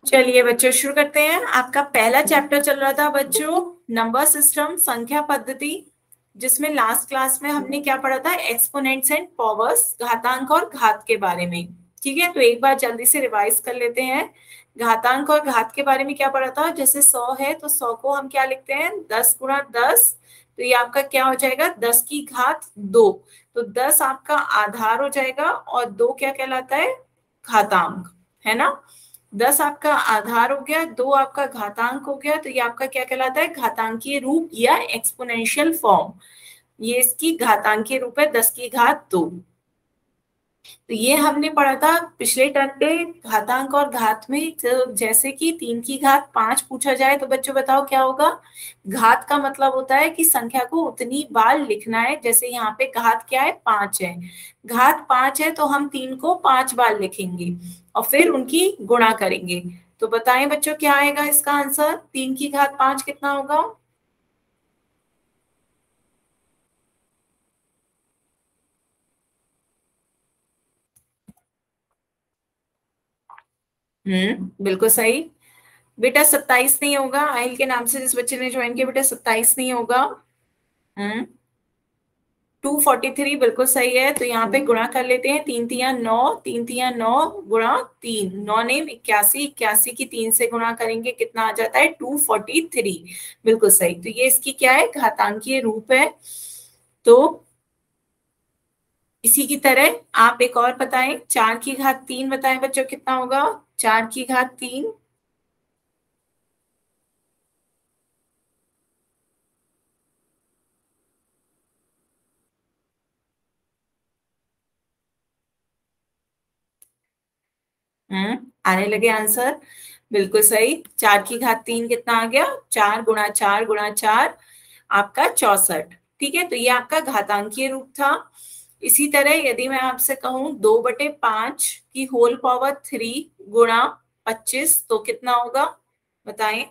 चलिए बच्चों शुरू करते हैं। आपका पहला चैप्टर चल रहा था बच्चों नंबर सिस्टम, संख्या पद्धति, जिसमें लास्ट क्लास में हमने क्या पढ़ा था, एक्सपोनेंट्स एंड पावर्स, घातांक और घात के बारे में। ठीक है, तो एक बार जल्दी से रिवाइज कर लेते हैं। घातांक और घात के बारे में क्या पढ़ा था, जैसे 100 है तो 100 को हम क्या लिखते हैं, 10 × 10। तो ये आपका क्या हो जाएगा, 10⁻2। तो 10 आपका आधार हो जाएगा और 2 क्या कहलाता है, घातांक, है ना। 10 आपका आधार हो गया, 2 आपका घातांक हो गया, तो ये आपका क्या कहलाता है, घातांकीय रूप या एक्सपोनेंशियल फॉर्म। ये इसकी घातांकीय रूप है, 10⁻2। तो ये हमने पढ़ा था पिछले टर्म पे। घातांक और घात में तो जैसे कि 3⁻5 पूछा जाए तो बच्चों बताओ क्या होगा। घात का मतलब होता है कि संख्या को उतनी बार लिखना है, जैसे यहाँ पे घात क्या है, 5 है। घात 5 है तो हम 3 को 5 बार लिखेंगे और फिर उनकी गुणा करेंगे। तो बताएं बच्चों क्या आएगा इसका आंसर, 3⁻5 कितना होगा। बिल्कुल सही। बेटा 27 नहीं होगा, आहिल के नाम से जिस बच्चे ने ज्वाइन किया, बेटा 27 नहीं होगा। 243 बिल्कुल सही है। तो यहाँ पे गुणा कर लेते हैं, 3 × 3 = 9, 3 × 3 = 9 गुणा 3, 9 ने 81, 81 की 3 से गुणा करेंगे कितना आ जाता है, 243। बिल्कुल सही। तो ये इसकी क्या है, घातांकीय रूप है। तो इसी की तरह आप एक और बताएं, 4⁻3 बताएं बच्चों कितना होगा, 4⁻3। आने लगे आंसर, बिल्कुल सही। 4⁻3 कितना आ गया, 4 × 4 × 4 आपका 64। ठीक है, तो ये आपका घातांकीय रूप था। इसी तरह यदि मैं आपसे कहूं 2/5 की होल पावर 3 गुणा 25 तो कितना होगा, बताएं।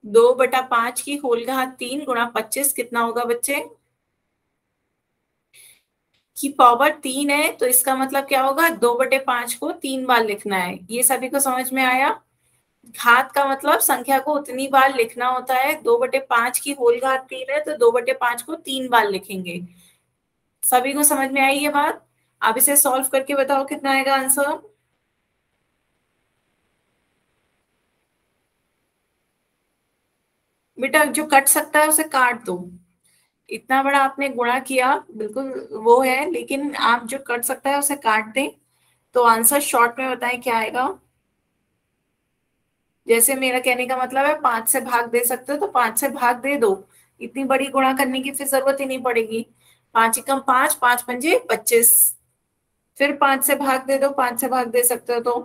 2/5 की होल घात 3 गुणा 25 कितना होगा बच्चे, की पावर 3 है तो इसका मतलब क्या होगा, 2/5 को 3 बार लिखना है। ये सभी को समझ में आया। घात का मतलब संख्या को उतनी बार लिखना होता है, 2/5 की होल घात 3 है तो 2/5 को 3 बार लिखेंगे। सभी को समझ में आई ये बात। अब इसे सॉल्व करके बताओ कितना आएगा आंसर। बेटा जो कट सकता है उसे काट दो। इतना बड़ा आपने गुणा किया, बिल्कुल वो है, लेकिन आप जो कट सकता है उसे काट दें। तो आंसर शॉर्ट में बताएं क्या आएगा। जैसे मेरा कहने का मतलब है 5 से भाग दे सकते हो तो 5 से भाग दे दो। इतनी बड़ी गुणा करने की फिर जरूरत ही नहीं पड़ेगी। 5 × 5, 5×5 = 25। फिर 5 से भाग दे दो, 5 से भाग दे सकते हो तो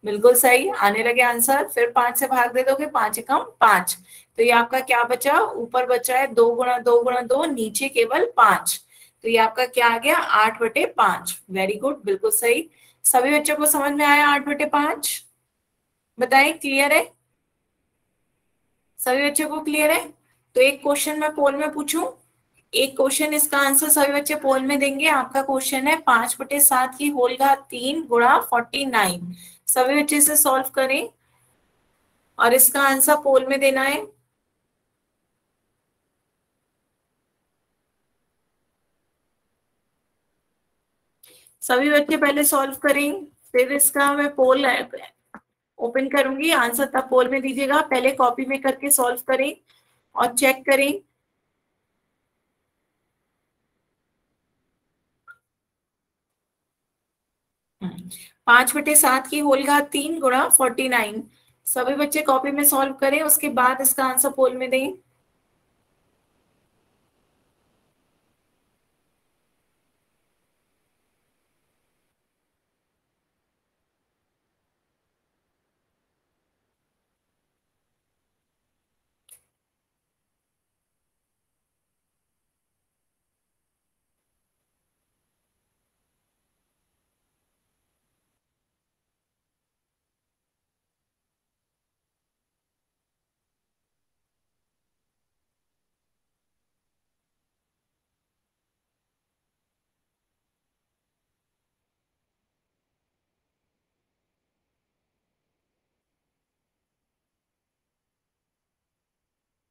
बिल्कुल सही, आने लगे आंसर। फिर 5 से भाग दे दोगे, 5 × 5। तो ये आपका क्या बचा, ऊपर बचा है 2 × 2 × 2, नीचे केवल 5। तो ये आपका क्या आ गया, 8/5। वेरी गुड, बिल्कुल सही। सभी बच्चों को समझ में आया 8/5, बताइए क्लियर है। सभी बच्चों को क्लियर है। तो एक क्वेश्चन मैं पोल में पूछूं, एक क्वेश्चन इसका आंसर सभी बच्चे पोल में देंगे। आपका क्वेश्चन है 5/7 की होल घात 3 गुणा 49। सभी बच्चे से सॉल्व करें और इसका आंसर पोल में देना है। सभी बच्चे पहले सॉल्व करें, फिर इसका मैं पोल ओपन करूंगी, आंसर तब पोल में दीजिएगा। पहले कॉपी में करके सॉल्व करें और चेक करें। 5/7 की होल घात 3 गुणा 49। सभी बच्चे कॉपी में सॉल्व करें, उसके बाद इसका आंसर पोल में दें।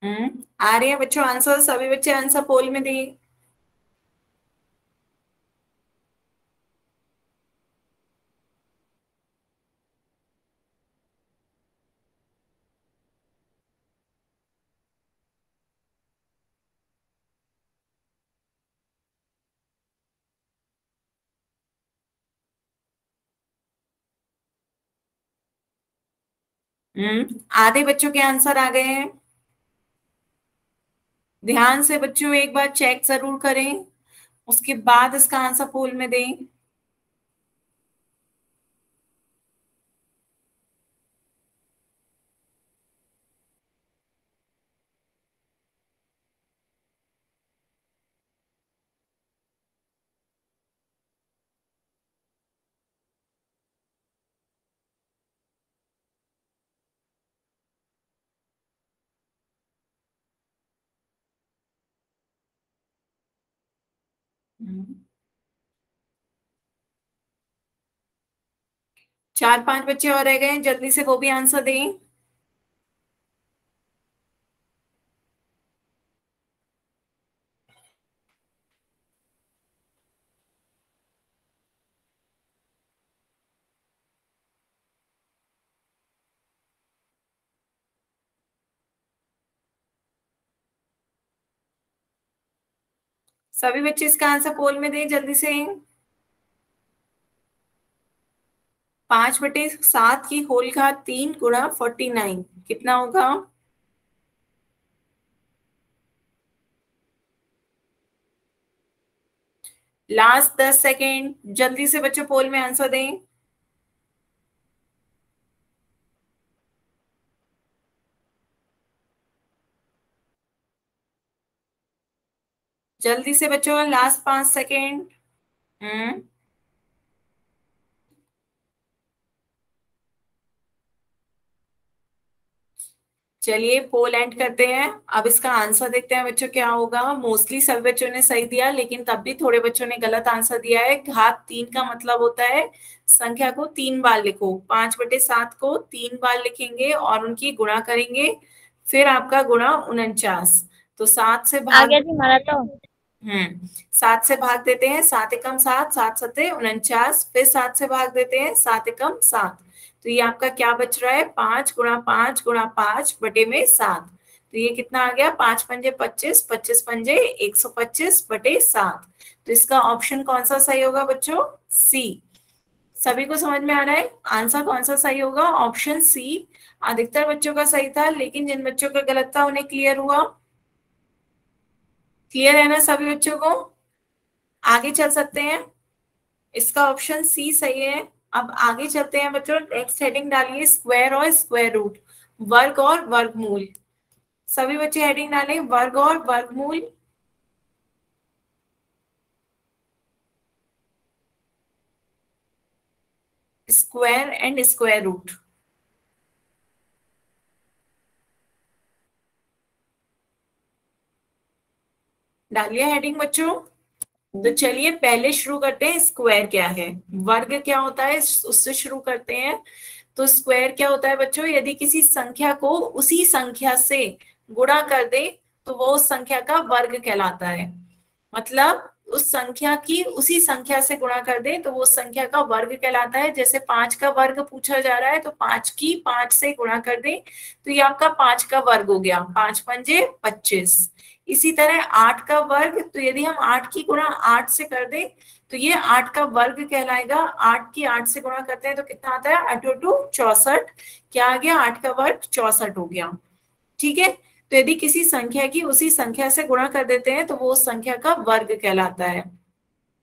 आ रहे हैं बच्चों आंसर? सभी बच्चे आंसर पोल में दिए। आधे बच्चों के आंसर आ गए हैं। ध्यान से बच्चों एक बार चेक जरूर करें, उसके बाद इसका आंसर पोल में दें। हम्म, 4-5 बच्चे और रह गए हैं, जल्दी से वो भी आंसर दें। सभी बच्चे इसका आंसर पोल में दें जल्दी से। 5/7 की होल घात 3 गुणा 49 कितना होगा? लास्ट 10 सेकेंड, जल्दी से बच्चों पोल में आंसर दें। जल्दी से बच्चों, लास्ट 5 सेकेंड। हम्म चलिए पोल एंड करते हैं। अब इसका आंसर देखते हैं बच्चों क्या होगा। मोस्टली सभी बच्चों ने सही दिया, लेकिन तब भी थोड़े बच्चों ने गलत आंसर दिया है। घात 3 का मतलब होता है संख्या को 3 बार लिखो। 5/7 को 3 बार लिखेंगे और उनकी गुणा करेंगे, फिर आपका गुणा 49। तो 7 से आ भाग, गया जी हमारा तो। 7 से भाग देते हैं, 7 एकम 7, 7 सते 49, फिर 7 से भाग देते हैं, 7 एकम 7। तो ये आपका क्या बच रहा है? 5 गुणा 5 गुणा 5 बटे में 7। तो ये कितना आ गया? 5 पंजे 25, 25 पंजे 125/7। तो इसका ऑप्शन कौन सा सही होगा बच्चों? सी। सभी को समझ में आ रहा है आंसर कौन सा सही होगा? ऑप्शन सी अधिकतर बच्चों का सही था, लेकिन जिन बच्चों का गलत था उन्हें क्लियर हुआ। क्लियर है ना सभी बच्चों को? आगे चल सकते हैं। इसका ऑप्शन सी सही है। अब आगे चलते हैं बच्चों, नेक्स्ट हेडिंग डालिए स्क्वायर और स्क्वायर रूट, वर्ग और वर्गमूल। सभी बच्चे हेडिंग डालें वर्ग और वर्गमूल। स्क्वायर एंड स्क्वायर रूट डालिए हेडिंग बच्चों। तो चलिए पहले शुरू करते हैं, स्क्वायर क्या है, वर्ग क्या होता है उससे शुरू करते हैं। तो स्क्वायर क्या होता है बच्चों? यदि किसी संख्या को उसी संख्या से गुणा कर दे तो वो उस संख्या का वर्ग कहलाता है। मतलब उस संख्या की उसी संख्या से गुणा कर दे तो वो उस संख्या का वर्ग कहलाता है। जैसे 5 का वर्ग पूछा जा रहा है, तो 5 की 5 से गुणा कर दे तो ये आपका 5 का वर्ग हो गया, 5 पंजे 25। इसी तरह 8 का वर्ग, तो यदि हम 8 की गुणा 8 से कर दे तो ये 8 का वर्ग कहलाएगा। 8 की 8 से गुणा करते हैं तो कितना आता है? 8×2 = 64। क्या आ गया? 8 का वर्ग 64 हो गया। ठीक है। तो यदि किसी संख्या की उसी संख्या से गुणा कर देते हैं तो वो उस संख्या का वर्ग कहलाता है।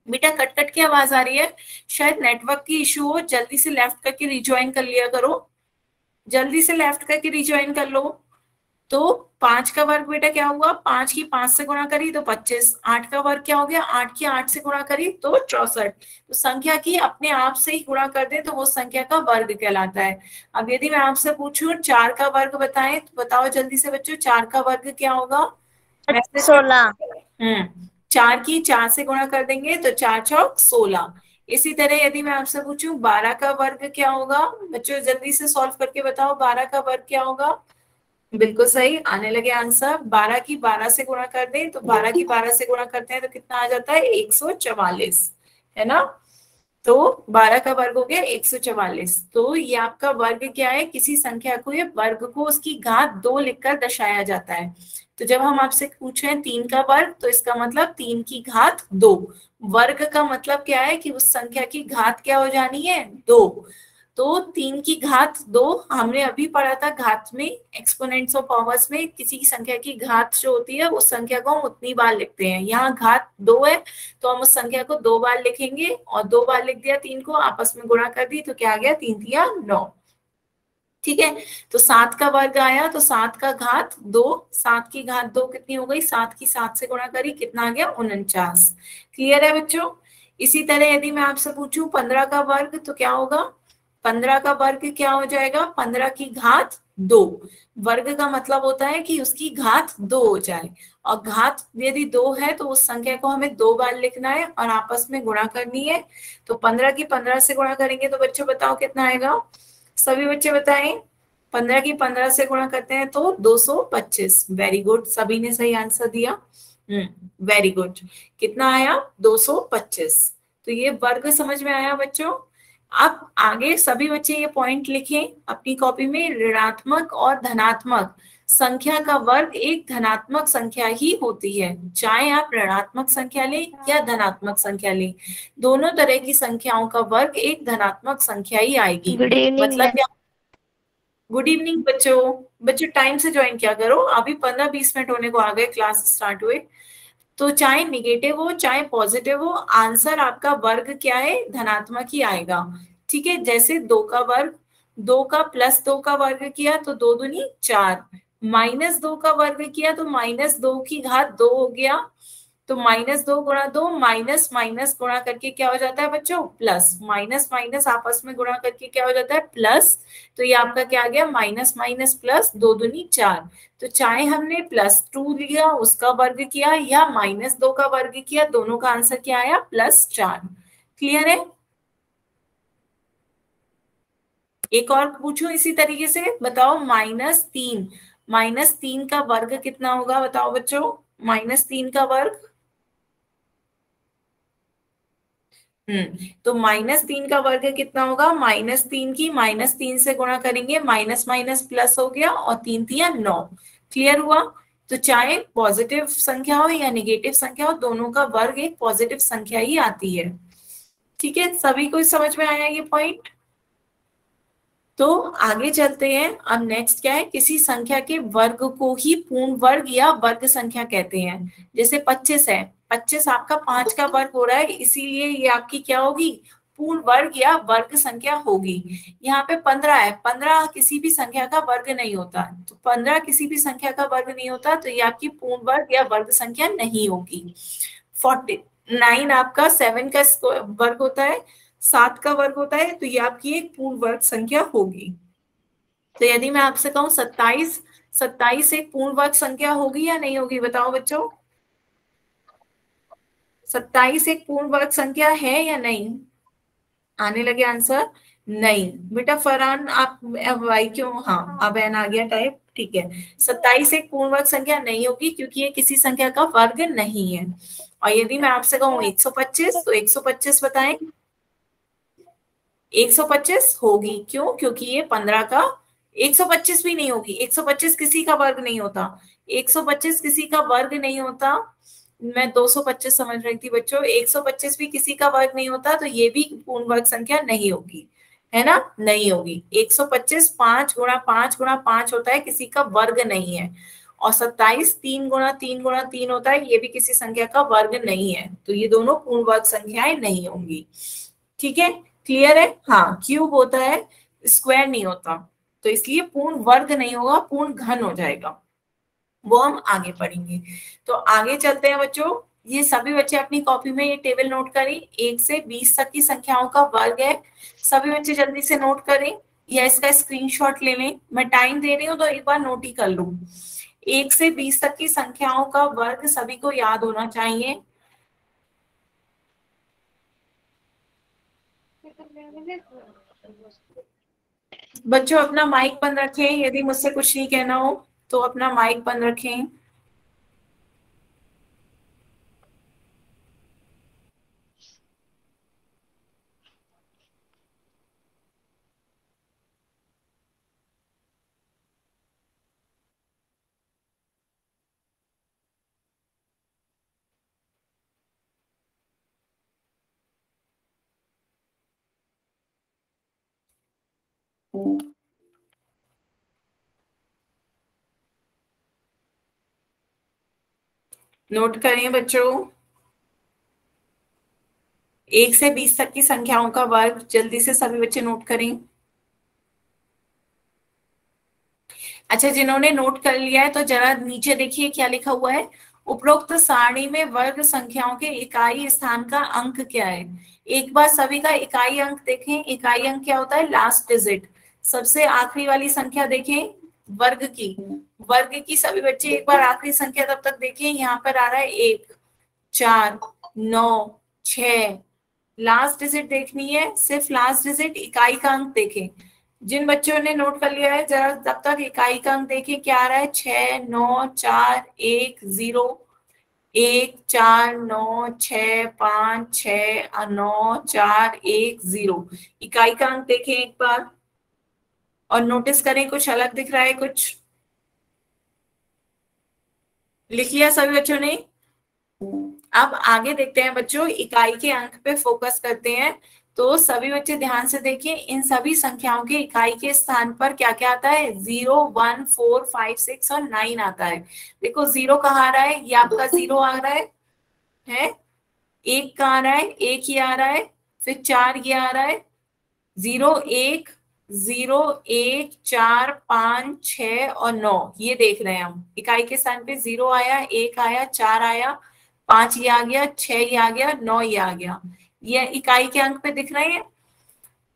बेटा कट कट की आवाज आ रही है, शायद नेटवर्क की इशू हो। जल्दी से लेफ्ट करके रिज्वाइन कर लिया करो, जल्दी से लेफ्ट करके रिज्वाइन कर लो। तो 5 का वर्ग बेटा क्या हुआ? 5 की 5 से गुणा करी तो 25। 8 का वर्ग क्या हो गया? 8 की 8 से गुणा करी तो 64। तो संख्या की अपने आप से ही गुणा कर दे तो वो संख्या का वर्ग कहलाता है। अब यदि मैं आपसे पूछूं 4 का वर्ग बताएं तो बताओ जल्दी से बच्चों, 4 का वर्ग क्या होगा? मैसेज में 16। 4 की 4 से गुणा कर देंगे तो 4×4 = 16। इसी तरह यदि मैं आपसे पूछूं 12 का वर्ग क्या होगा? बच्चों जल्दी से सॉल्व करके बताओ 12 का वर्ग क्या होगा? बिल्कुल सही, आने लगे आंसर। 12 की 12 से गुणा कर दें तो 12 की 12 से गुणा करते हैं तो कितना आ जाता है, 144, है ना। तो 12 का वर्ग हो गया 144। तो ये आपका वर्ग क्या है, किसी संख्या को ये वर्ग को उसकी घात 2 लिखकर दर्शाया जाता है। तो जब हम आपसे पूछें 3 का वर्ग, तो इसका मतलब 3 की घात 2। वर्ग का मतलब क्या है कि उस संख्या की घात क्या हो जानी है, 2। तो 3 की घात 2, हमने अभी पढ़ा था घात में, एक्सपोनेंट्स ऑफ पावर्स में किसी की संख्या की घात जो होती है उस संख्या को हम उतनी बार लिखते हैं। यहाँ घात 2 है तो हम उस संख्या को 2 बार लिखेंगे, और 2 बार लिख दिया, 3 को आपस में गुणा कर दी तो क्या आ गया, 3 तिया 9। ठीक है। तो 7 का वर्ग आया तो 7 का घात 2, 7 की घात 2 कितनी हो गई, 7 की 7 से गुणा करी, कितना आ गया, 49। क्लियर है बच्चों। इसी तरह यदि मैं आपसे पूछूं 15 का वर्ग तो क्या होगा, 15 का वर्ग क्या हो जाएगा, 15 की घात 2। वर्ग का मतलब होता है कि उसकी घात 2 हो जाए, और घात यदि 2 है तो उस संख्या को हमें 2 बार लिखना है और आपस में गुणा करनी है। तो 15 की 15 से गुणा करेंगे तो बच्चों बताओ कितना आएगा, सभी बच्चे बताएं। 15 की 15 से गुणा करते हैं तो 225। वेरी गुड, सभी ने सही आंसर दिया। Very good. कितना आया, 225। तो ये वर्ग समझ में आया बच्चों। अब आगे सभी बच्चे ये पॉइंट लिखें अपनी कॉपी में, ऋणात्मक और धनात्मक संख्या का वर्ग एक धनात्मक संख्या ही होती है। चाहे आप ऋणात्मक संख्या लें या धनात्मक संख्या लें, दोनों तरह की संख्याओं का वर्ग एक धनात्मक संख्या ही आएगी। गुड इवनिंग मतलब क्या, गुड इवनिंग बच्चों। बच्चों टाइम से ज्वाइन किया करो, अभी 15-20 मिनट होने को आ गए क्लास स्टार्ट हुए। तो चाहे निगेटिव हो चाहे पॉजिटिव हो, आंसर आपका वर्ग क्या है, धनात्मक ही आएगा। ठीक है। जैसे 2 का वर्ग, 2 का प्लस 2 का वर्ग किया तो 2 दूनी 4, -2 का वर्ग किया तो -2 की घात 2 हो गया। तो -2 गुणा 2, माइनस माइनस गुणा करके क्या हो जाता है बच्चों, प्लस। माइनस माइनस आपस में गुणा करके क्या हो जाता है, प्लस। तो ये आपका क्या आ गया, माइनस माइनस प्लस, 2 दूनी 4। तो चाहे हमने +2 लिया उसका वर्ग किया या -2 का वर्ग किया, दोनों का आंसर क्या आया, +4। क्लियर है। एक और पूछो इसी तरीके से, बताओ -3, -3 का वर्ग कितना होगा, बताओ बच्चों, -3 का वर्ग। तो -3 का वर्ग कितना होगा, -3 की -3 से गुणा करेंगे, माइनस माइनस प्लस हो गया, और 3 तिया 9। क्लियर हुआ। तो चाहे पॉजिटिव संख्या हो या नेगेटिव संख्या हो, दोनों का वर्ग एक पॉजिटिव संख्या ही आती है। ठीक है, सभी को समझ में आया ये पॉइंट। तो आगे चलते हैं। अब नेक्स्ट क्या है, किसी संख्या के वर्ग को ही पूर्ण वर्ग या वर्ग संख्या कहते हैं। जैसे 25 है, 25 आपका 5 का वर्ग हो रहा है, इसीलिए ये आपकी क्या होगी, पूर्ण वर्ग या वर्ग संख्या होगी। यहाँ पे 15 है, 15 किसी भी संख्या का वर्ग नहीं होता, तो 15 किसी भी संख्या का वर्ग नहीं होता, तो ये आपकी पूर्ण वर्ग या वर्ग संख्या नहीं होगी। 49 आपका 7 का वर्ग होता है, 7 का वर्ग होता है, तो ये आपकी एक पूर्ण वर्ग संख्या होगी। तो यदि मैं आपसे कहूं 27, 27 एक पूर्ण वर्ग संख्या होगी या नहीं होगी, बताओ बच्चों। 27 एक पूर्ण वर्ग संख्या है या नहीं, आने लगे आंसर। नहीं बेटा, फरहान आप वाई क्यों, हाँ अब एन आ गया टाइप, ठीक है। 27 एक पूर्ण वर्ग संख्या नहीं होगी क्योंकि ये किसी संख्या का वर्ग नहीं है। और यदि मैं आपसे कहूँ 125, तो 125 बताएं, 125 होगी, क्यों, क्योंकि ये 15 का, 125 भी नहीं होगी, 125 किसी का वर्ग नहीं होता, 125 किसी का वर्ग नहीं होता। मैं 225 समझ रही थी बच्चों, 125 भी किसी का वर्ग नहीं होता, तो ये भी पूर्ण वर्ग संख्या नहीं होगी, है ना, नहीं होगी। 125 5 गुणा 5 गुणा 5 होता है, किसी का वर्ग नहीं है। और 27 3 गुणा 3 गुणा 3 होता है, ये भी किसी संख्या का वर्ग नहीं है, तो ये दोनों पूर्ण वर्ग संख्याएं नहीं होंगी। ठीक है, क्लियर है। हाँ, क्यूब होता है, स्क्वायर नहीं होता, तो इसलिए पूर्ण वर्ग नहीं होगा, पूर्ण घन हो जाएगा, वो हम आगे पढ़ेंगे। तो आगे चलते हैं बच्चों। ये सभी बच्चे अपनी कॉपी में ये टेबल नोट करें, 1 से 20 तक की संख्याओं का वर्ग है। सभी बच्चे जल्दी से नोट करें या इसका स्क्रीनशॉट ले लें, मैं टाइम दे रही हूँ तो एक बार नोट ही कर लूं। 1 से 20 तक की संख्याओं का वर्ग सभी को याद होना चाहिए। बच्चों अपना माइक बंद रखें यदि मुझसे कुछ नहीं कहना हो। तो अपना माइक बंद रखें। नोट करें बच्चों, 1 से 20 तक की संख्याओं का वर्ग जल्दी से सभी बच्चे नोट करें। अच्छा, जिन्होंने नोट कर लिया है तो जरा नीचे देखिए क्या लिखा हुआ है। उपरोक्त सारणी में वर्ग संख्याओं के इकाई स्थान का अंक क्या है। एक बार सभी का इकाई अंक देखें। इकाई अंक क्या होता है? लास्ट डिजिट, सबसे आखिरी वाली संख्या देखें वर्ग की। वर्ग की सभी बच्चे एक बार आखिरी संख्या तब तक देखें। यहाँ पर आ रहा है 1, 4, 9, 6। लास्ट डिजिट देखनी है, सिर्फ लास्ट डिजिट, इकाई का अंक देखें। जिन बच्चों ने नोट कर लिया है जरा तब तक इकाई का अंक देखें क्या आ रहा है। 6, 9, 4, 1, 0, 1, 4, 9, 6, 5, 6, 9, 4, 1, 0। इकाई का अंक देखें एक बार और नोटिस करें कुछ अलग दिख रहा है। कुछ लिख लिया सभी बच्चों ने? अब आगे देखते हैं बच्चों, इकाई के अंक पे फोकस करते हैं। तो सभी बच्चे ध्यान से देखिए, इन सभी संख्याओं के इकाई के स्थान पर क्या क्या आता है? 0, 1, 4, 5, 6 और 9 आता है। देखो 0 कहाँ आ रहा है? ये आपका 0 आ रहा है? 1 कहाँ आ रहा है? 1 ही आ रहा है। फिर 4 ये आ रहा है, 0, 1, 0, 1, 4, 5, 6 और 9। ये देख रहे हैं हम, इकाई के स्थान पे 0 आया, 1 आया, 4 आया, 5 ये आ गया, 6 ये आ गया, 9 ये आ गया। ये इकाई के अंक पे दिख रहे हैं।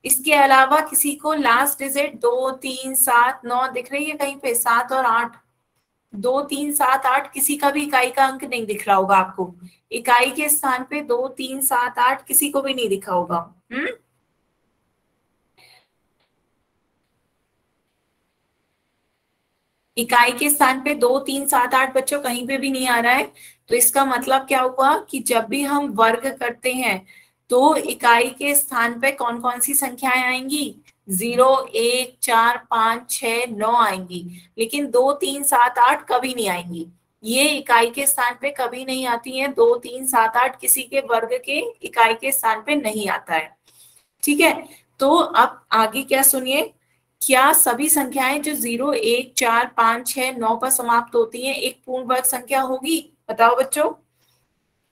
इसके अलावा किसी को लास्ट डिजिट 2, 3, 7, 9 दिख रही है कहीं पे? 7 और 8, 2, 3, 7, 8 किसी का भी इकाई का अंक नहीं दिख रहा होगा आपको। इकाई के स्थान पे 2, 3, 7, 8 किसी को भी नहीं दिखा होगा। इकाई के स्थान पे 2, 3, 7, 8 बच्चों कहीं पे भी नहीं आ रहा है। तो इसका मतलब क्या हुआ कि जब भी हम वर्ग करते हैं तो इकाई के स्थान पे कौन कौन सी संख्याएं आएंगी? 0, 1, 4, 5, 6, 9 आएंगी। लेकिन 2, 3, 7, 8 कभी नहीं आएंगी। ये इकाई के स्थान पे कभी नहीं आती हैं। 2, 3, 7, 8 किसी के वर्ग के इकाई के स्थान पे नहीं आता है। ठीक है, तो अब आगे क्या सुनिए। क्या सभी संख्याएं जो 0, 1, 4, 5, 6, 9 पर समाप्त होती हैं एक पूर्ण वर्ग संख्या होगी? बताओ बच्चों,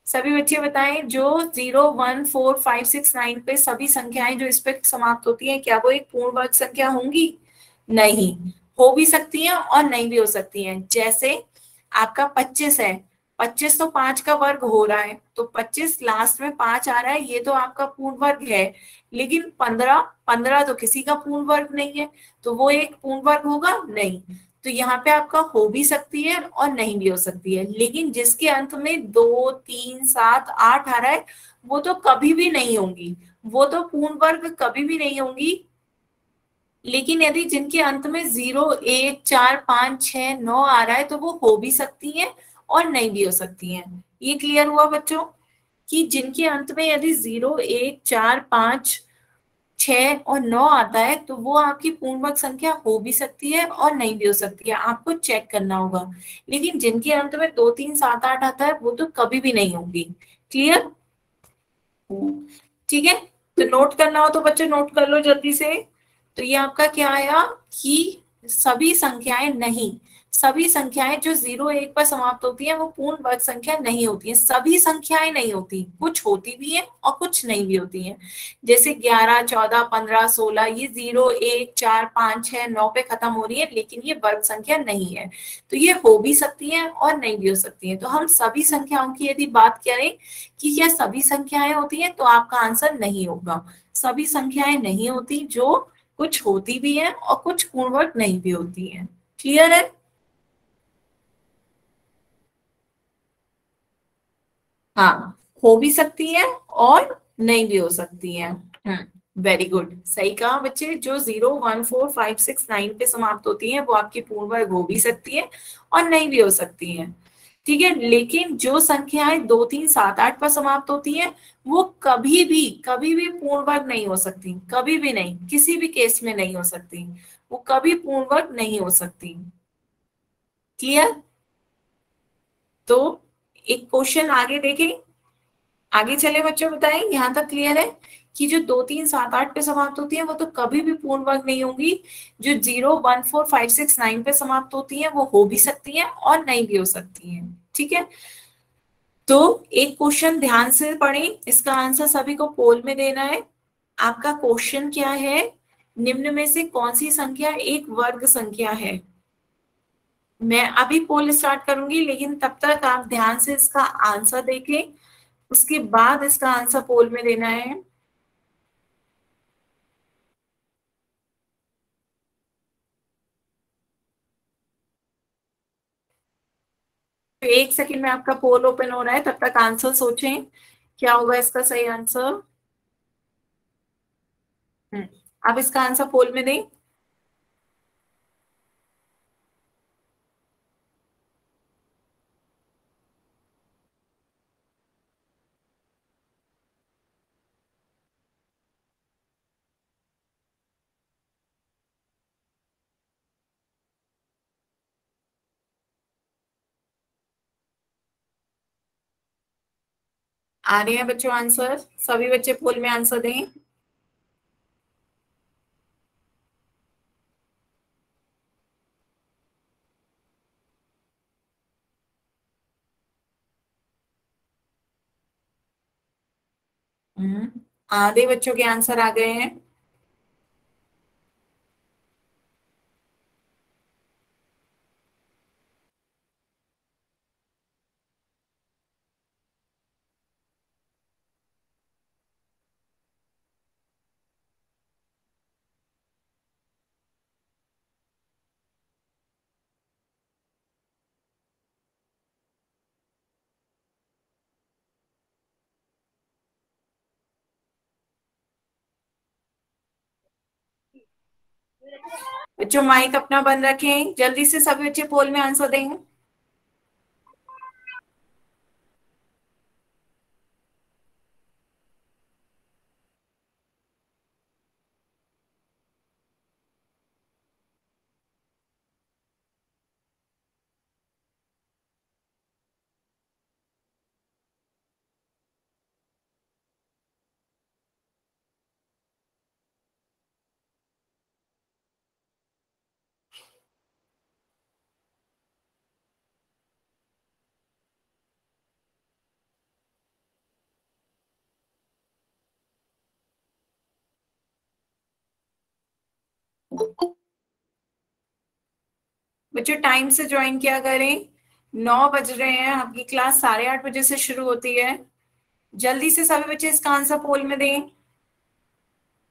सभी बच्चे बताएं। जो 0, 1, 4, 5, 6, 9 पे सभी संख्याएं जो इस पे समाप्त होती हैं, क्या वो एक पूर्ण वर्ग संख्या होंगी? नहीं। हो भी सकती हैं और नहीं भी हो सकती हैं। जैसे आपका 25 है, 25 तो 5 का वर्ग हो रहा है, तो 25 लास्ट में 5 आ रहा है, ये तो आपका पूर्ण वर्ग है। लेकिन 15, 15 तो किसी का पूर्ण वर्ग नहीं है, तो वो एक पूर्ण वर्ग होगा नहीं। तो यहाँ पे आपका हो भी सकती है और नहीं भी हो सकती है। लेकिन जिसके अंत में 2, 3, 7, 8 आ रहा है वो तो कभी भी नहीं होंगी, वो तो पूर्ण वर्ग कभी भी नहीं होंगी। लेकिन यदि जिनके अंत में 0, 1, 4, 5, 6, 9 आ रहा है तो वो हो भी सकती हैं और नहीं भी हो सकती हैं। ये क्लियर हुआ बच्चों कि जिनके अंत में यदि 0, 1, 4, 5, 6 और 9 आता है तो वो आपकी पूर्णवर्ग संख्या हो भी सकती है और नहीं भी हो सकती है, आपको चेक करना होगा। लेकिन जिनके अंत में 2, 3, 7, 8 आता है वो तो कभी भी नहीं होगी। क्लियर? ठीक है, तो नोट करना हो तो बच्चे नोट कर लो जल्दी से। तो ये आपका क्या आया कि सभी संख्याएं नहीं, सभी संख्याएं जो 0, 1 पर समाप्त होती हैं वो पूर्ण वर्ग संख्या नहीं होती हैं। सभी संख्याएं नहीं होती, कुछ होती भी हैं और कुछ नहीं भी होती हैं। जैसे 11, 14, 15, 16 ये 0, 1, 4, 5, 6, 9 पे खत्म हो रही है, लेकिन ये वर्ग संख्या नहीं है। तो ये हो भी सकती है और नहीं भी हो सकती है। तो हम सभी संख्याओं की यदि बात करें कि क्या सभी संख्याएं होती हैं, तो आपका आंसर नहीं होगा। सभी संख्याएं नहीं होती, जो कुछ होती भी हैं और कुछ पूर्णवर्ग नहीं भी होती हैं। क्लियर है? हाँ, हो भी सकती है और नहीं भी हो सकती है। वेरी गुड, सही कहा बच्चे। जो 0, 1, 4, 5, 6, 9 पे समाप्त होती है वो आपकी पूर्ण वर्ग हो भी सकती है और नहीं भी हो सकती है। ठीक है, लेकिन जो संख्याएं 2, 3, 7, 8 पर समाप्त होती हैं वो कभी भी पूर्ण वर्ग नहीं हो सकती, कभी भी नहीं, किसी भी केस में नहीं हो सकती, वो कभी पूर्ण वर्ग नहीं हो सकती। क्लियर? तो एक क्वेश्चन आगे देखें, आगे चले बच्चों, बताएं यहां तक क्लियर है कि जो 2, 3, 7, 8 पे समाप्त होती है वो तो कभी भी पूर्ण वर्ग नहीं होंगी। जो 0, 1, 4, 5, 6, 9 पे समाप्त होती है वो हो भी सकती है और नहीं भी हो सकती है। ठीक है, तो एक क्वेश्चन ध्यान से पढ़ें, इसका आंसर सभी को पोल में देना है। आपका क्वेश्चन क्या है? निम्न में से कौन सी संख्या एक वर्ग संख्या है? मैं अभी पोल स्टार्ट करूंगी, लेकिन तब तक आप ध्यान से इसका आंसर देखें, उसके बाद इसका आंसर पोल में देना है। तो एक सेकंड में आपका पोल ओपन हो रहा है, तब तक आंसर सोचें क्या होगा इसका सही आंसर। अब इसका आंसर पोल में दें। आ रहे हैं बच्चों आंसर? सभी बच्चे पोल में आंसर दें। आधे बच्चों के आंसर आ गए हैं। बच्चों माइक अपना बंद रखें, जल्दी से सभी बच्चे पोल में आंसर दें। बच्चों टाइम से ज्वाइन किया करें, 9 बज रहे हैं, आपकी क्लास 8:30 बजे से शुरू होती है। जल्दी से सभी बच्चे इसका आंसर पोल में दें।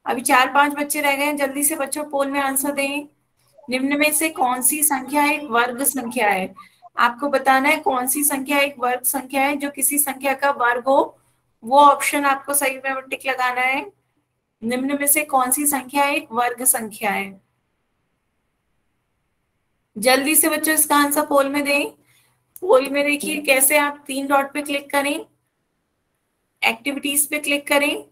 अभी 4, 5 बच्चे रह गए हैं, जल्दी से बच्चों पोल में आंसर दें। निम्न में से कौन सी संख्या एक वर्ग संख्या है? आपको बताना है कौन सी संख्या एक वर्ग संख्या है, जो किसी संख्या का वर्ग हो, वो ऑप्शन आपको सही में टिक लगाना है। निम्न में से कौन सी संख्या एक वर्ग संख्या है? जल्दी से बच्चों इसका आंसर पोल में दें। पोल में देखिए कैसे, आप 3 डॉट पे क्लिक करें, एक्टिविटीज पे क्लिक करें,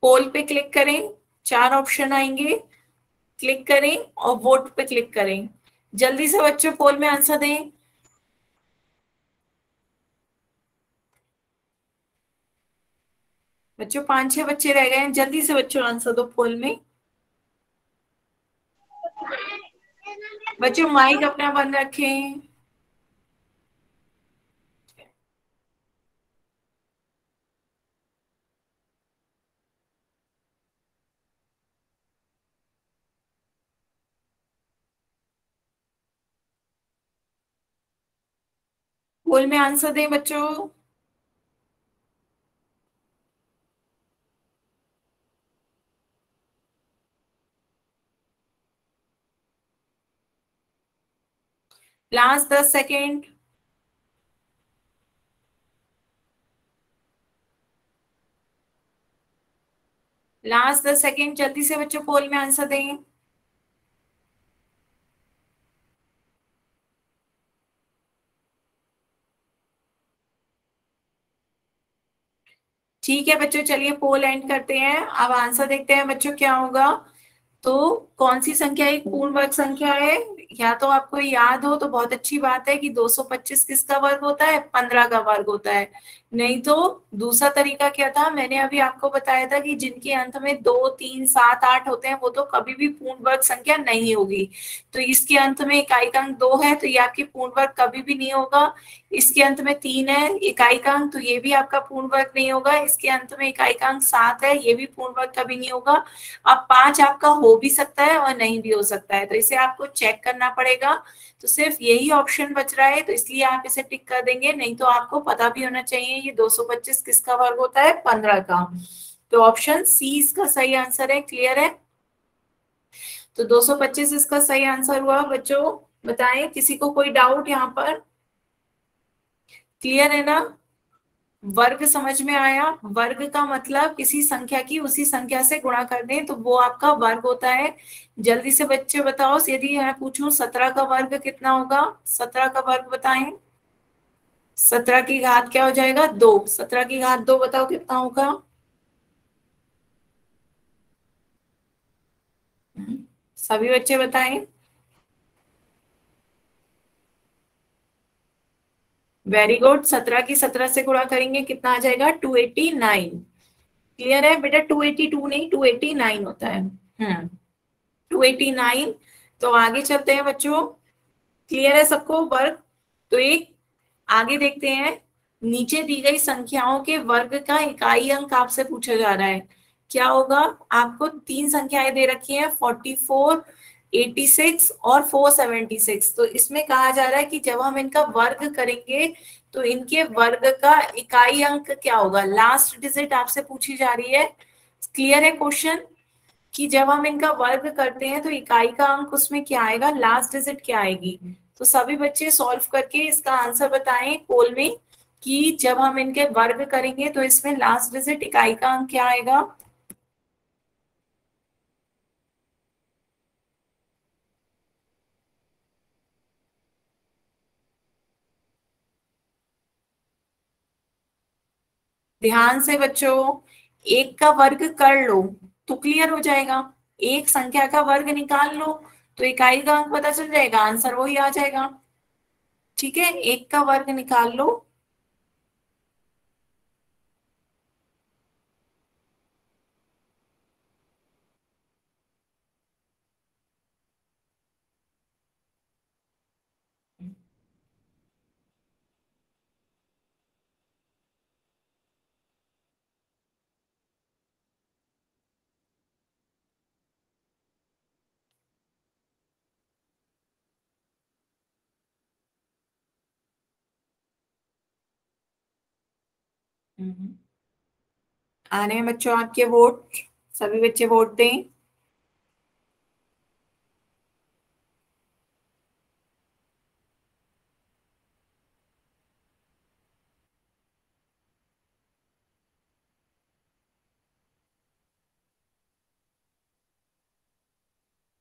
पोल पे क्लिक करें, 4 ऑप्शन आएंगे, क्लिक करें और वोट पे क्लिक करें। जल्दी से बच्चों पोल में आंसर दें। बच्चों 5, 6 बच्चे रह गए हैं, जल्दी से बच्चों आंसर दो पोल में। बच्चों माइक अपना बंद रखें। पोल में आंसर दें बच्चों। Last 10 second. लास्ट 10 सेकेंड, जल्दी से बच्चों पोल में आंसर दें। ठीक है बच्चों, चलिए पोल एंड करते हैं। अब आंसर देखते हैं बच्चों क्या होगा। तो कौन सी संख्या एक पूर्ण वर्ग संख्या है? या तो आपको याद हो तो बहुत अच्छी बात है कि 225 किसका वर्ग होता है? 15 का वर्ग होता है। नहीं तो दूसरा तरीका क्या था, मैंने अभी आपको बताया था कि जिनके अंत में 2 3 7 8 होते हैं वो तो कभी भी पूर्ण वर्ग संख्या नहीं होगी। तो इसके अंत में इकाई का अंक 2 है तो ये आपकी पूर्ण वर्ग कभी भी नहीं होगा। इसके अंत में 3 है इकाई का अंक, तो ये भी आपका पूर्ण वर्ग नहीं होगा। इसके अंत में इकाई का अंक 7 है, ये भी पूर्ण वर्ग कभी नहीं होगा। अब 5 आपका हो भी सकता है और नहीं भी हो सकता है, तो इसे आपको चेक करना पड़ेगा। तो सिर्फ यही ऑप्शन बच रहा है, तो इसलिए आप इसे टिक कर देंगे। नहीं तो आपको पता भी होना चाहिए ये 225 किसका वर्ग होता है? 15 का। तो ऑप्शन सी इसका सही आंसर है। क्लियर है? तो 225 इसका सही आंसर हुआ बच्चों। बताएं किसी को कोई डाउट यहाँ पर? क्लियर है ना? वर्ग समझ में आया? वर्ग का मतलब किसी संख्या की उसी संख्या से गुणा कर दें तो वो आपका वर्ग होता है। जल्दी से बच्चे बताओ, यदि मैं पूछूं 17 का वर्ग कितना होगा? 17 का वर्ग बताएं। 17 की घात क्या हो जाएगा? 2। 17 की घात 2 बताओ कितना होगा? सभी बच्चे बताएं। Very good. 17 की 17 से गुणा करेंगे कितना आ जाएगा? 289। क्लियर है बेटा? 282 नहीं, 289 होता है। 289। तो आगे चलते हैं बच्चों। क्लियर है सबको वर्ग? तो एक आगे देखते हैं। नीचे दी गई संख्याओं के वर्ग का इकाई अंक आपसे पूछा जा रहा है। क्या होगा? आपको तीन संख्याएं दे रखी हैं, 44, 86 और 476। तो इसमें कहा जा रहा है कि जब हम इनका वर्ग करेंगे तो इनके वर्ग का इकाई अंक क्या होगा? लास्ट डिजिट आपसे पूछी जा रही है। क्लियर है क्वेश्चन? कि जब हम इनका वर्ग करते हैं तो इकाई का अंक उसमें क्या आएगा? लास्ट डिजिट क्या आएगी? तो सभी बच्चे सॉल्व करके इसका आंसर बताएं पोल में कि जब हम इनके वर्ग करेंगे तो इसमें लास्ट डिजिट इकाई का अंक क्या आएगा? ध्यान से बच्चों, एक का वर्ग कर लो तो क्लियर हो जाएगा। एक संख्या का वर्ग निकाल लो तो इकाई का अंक पता चल जाएगा, आंसर वही आ जाएगा। ठीक है, एक का वर्ग निकाल लो। हम्म। आ रहे हैं बच्चों आपके वोट? सभी बच्चे वोट दें।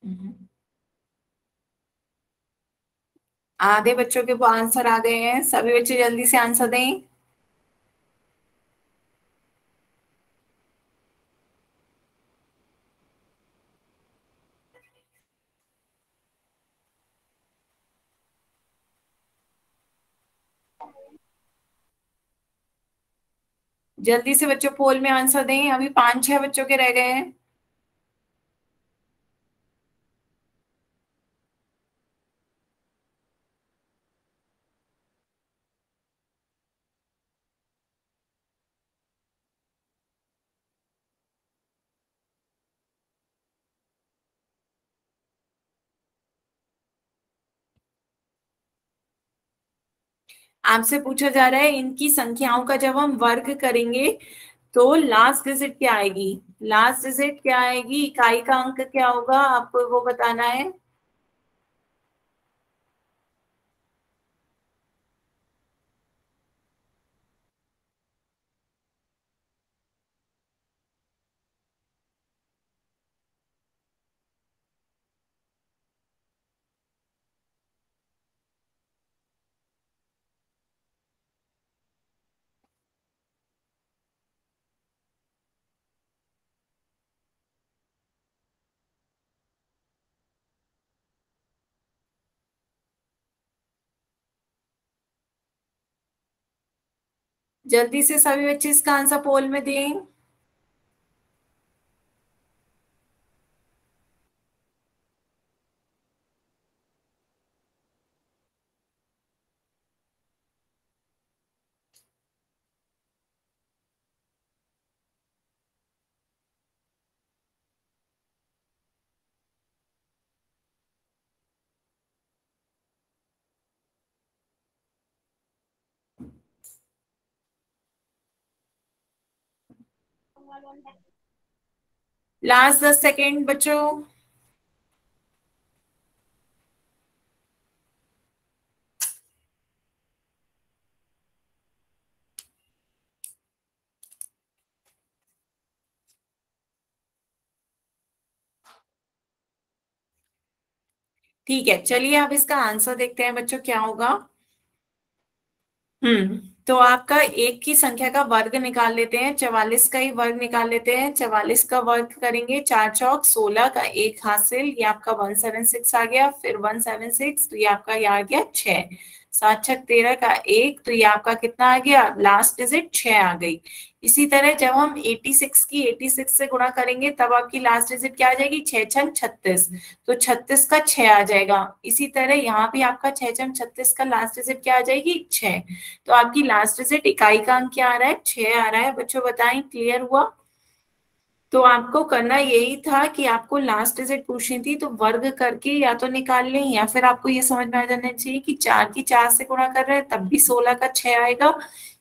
हम्म। आधे बच्चों के वो आंसर आ गए हैं, सभी बच्चे जल्दी से आंसर दें। जल्दी से बच्चों पोल में आंसर दें, अभी 5 6 बच्चों के रह गए हैं। आपसे पूछा जा रहा है इनकी संख्याओं का जब हम वर्ग करेंगे तो लास्ट डिजिट क्या आएगी? लास्ट डिजिट क्या आएगी? इकाई का अंक क्या होगा? आपको वो बताना है। जल्दी से सभी बच्चे इसका आंसर पोल में दें। लास्ट 10 सेकेंड बच्चों। ठीक है, चलिए अब इसका आंसर देखते हैं बच्चों क्या होगा। तो आपका एक की संख्या का वर्ग निकाल लेते हैं, 44 का ही वर्ग निकाल लेते हैं। 44 का वर्ग करेंगे, 4 चौक 16 का एक हासिल, ये आपका 176 आ गया। फिर 176, तो ये आपका ये आ गया 6। 7 छक 13 का एक, तो ये आपका कितना आ गया, लास्ट डिजिट 6 आ गई। इसी तरह जब हम 86 की 86 से गुणा करेंगे, तब आपकी लास्ट डिजिट क्या आ जाएगी, 6 छक 36, तो 36 का 6 आ जाएगा। इसी तरह यहाँ भी आपका 6 छक 36 का लास्ट डिजिट क्या आ जाएगी, 6। तो आपकी लास्ट डिजिट इकाई का अंक क्या आ रहा है, 6 आ रहा है। बच्चों बताएं, क्लियर हुआ? तो आपको करना यही था कि आपको लास्ट डिजिट पूछनी थी, तो वर्ग करके या तो निकाल लें, या फिर आपको ये समझ में आ जाना चाहिए कि 4 की 4 से गुणा कर रहे हैं तब भी 16 का 6 आएगा।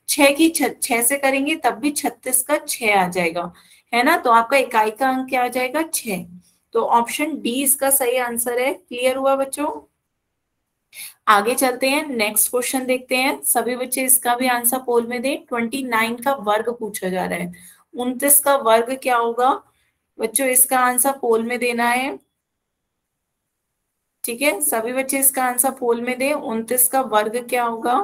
6 की 6 से करेंगे तब भी 36 का 6 आ जाएगा, है ना। तो आपका इकाई का अंक क्या आ जाएगा, 6। तो ऑप्शन डी इसका सही आंसर है। क्लियर हुआ बच्चों? आगे चलते हैं, नेक्स्ट क्वेश्चन देखते हैं। सभी बच्चे इसका भी आंसर पोल में दें। 29 का वर्ग पूछा जा रहा है। 29 का वर्ग क्या होगा बच्चों, इसका आंसर पोल में देना है। ठीक है, सभी बच्चे इसका आंसर पोल में दें। 29 का वर्ग क्या होगा,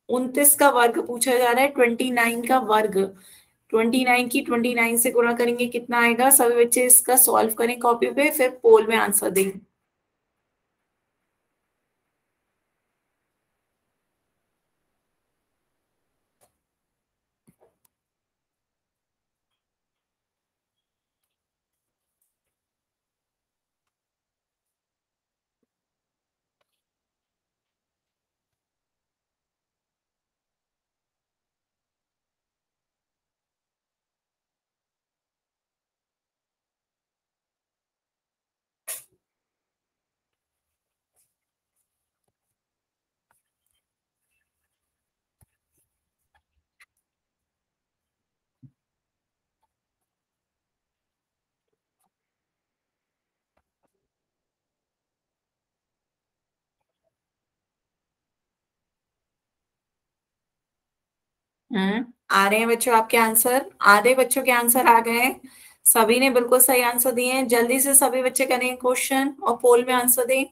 29 का वर्ग पूछा जा रहा है। 29 का वर्ग, 29 की 29 से गुणा करेंगे कितना आएगा। सभी बच्चे इसका सॉल्व करें कॉपी पे, फिर पोल में आंसर दें। आ रहे हैं बच्चों आपके आंसर, आधे बच्चों के आंसर आ गए हैं। सभी ने बिल्कुल सही आंसर दिए हैं। जल्दी से सभी बच्चे करें क्वेश्चन और पोल में आंसर दें।